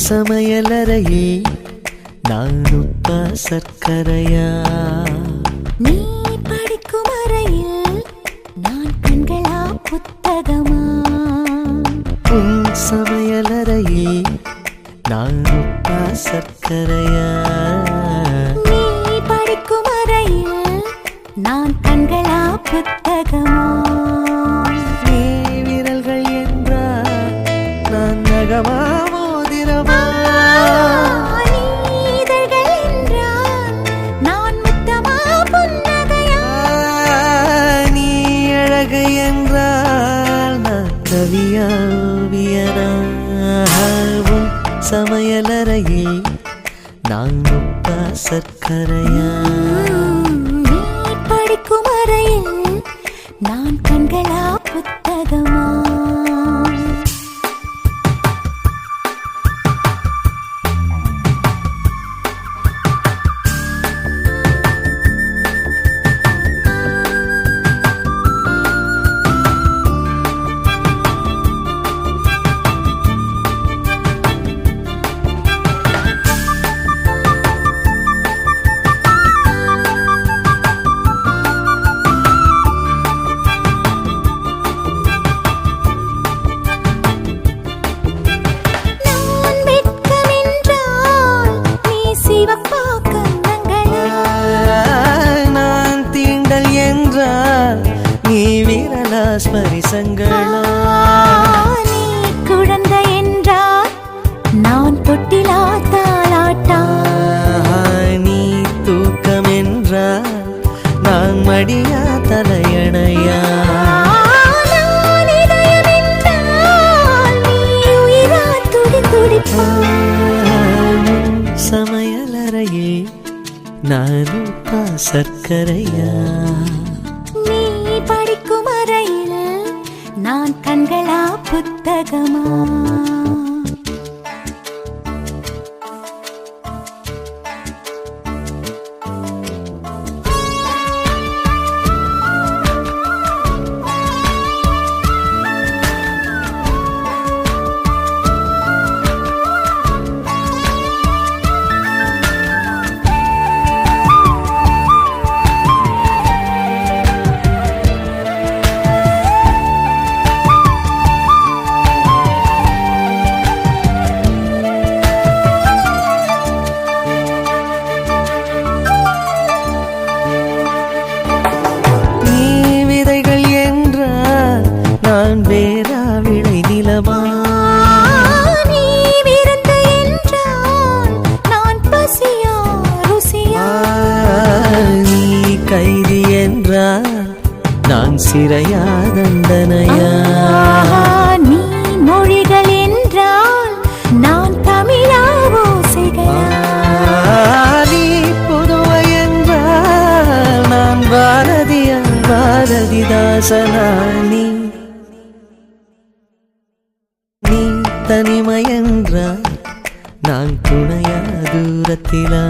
சமையலறையே நான் உப்பா சர்க்கரையா? நீ படிக்கும் அறையில் நான் கண்களா புத்தகமா? உன் சமையலறையே நான் உப்பா சர்க்கரையா? நீ படிக்கும் அறையில் நான் கண்களா புத்தகமா? நீ விரல்கள் என்றால் நான் நகமா மோதிரமா? நீ இதழ்கள் என்றால் நான் முத்தமா புன்னகையா? நீ அழகு என்றால் நான் கவியா ஓவியனா? உன் சமையலறையே நான் உப்பா சர்க்கரையா? நீ படிக்கும் அறையில் நான் கண்களா புத்தகமா? நான் தீண்டல் என்றால் நீ விரலா ஸ்பரிசங்களா? நீ குழந்தை என்றால் நான் தொட்டிலா தாலாட்டா? நீ தூக்கம் என்றால் நான் மடியா தலையணையா? நான் இதயம் என்றால் நீ உயிரா துடி துடிப்பா? சமையலறையே நான் உப்பா சர்க்கரையா? நீ படிக்கும் அறையில் நான் கண்களா புத்தகமா? வேறா விளை நிலமா? நீ விருந்து என்றால் நான் பசியா ருசியா? நீ கைதி என்றால் நான் சிறையா தண்டனையா? நீ மொழிகள் என்றால் நான் தமிழா ஓசைகளா? நீ புதுவை என்றால் நான் பாரதியா பாரதிதாசனா? நீ தனிமை என்றால் நான் துணையா தூரத்திலா?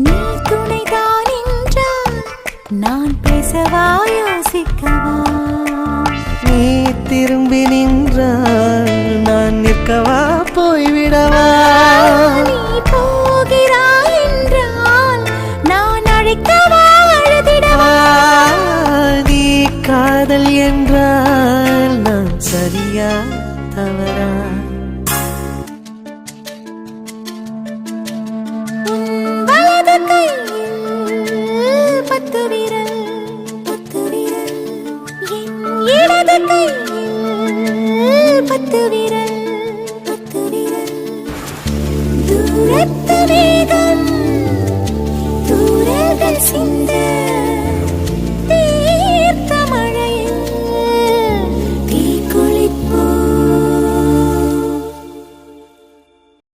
நீ துணைதான் என்றால் நான் பேசவா யோசிக்கவா? நீ திரும்பி நின்றால் நான் நிற்கவா போய்விடவா? நீ போகிறாய் என்றால் நான் அழைக்கவா அழுதிடவா? நீ காதல் என்றால் நான் சரியா தவறா? வலது கையில் 10 விரல், என் இடது கை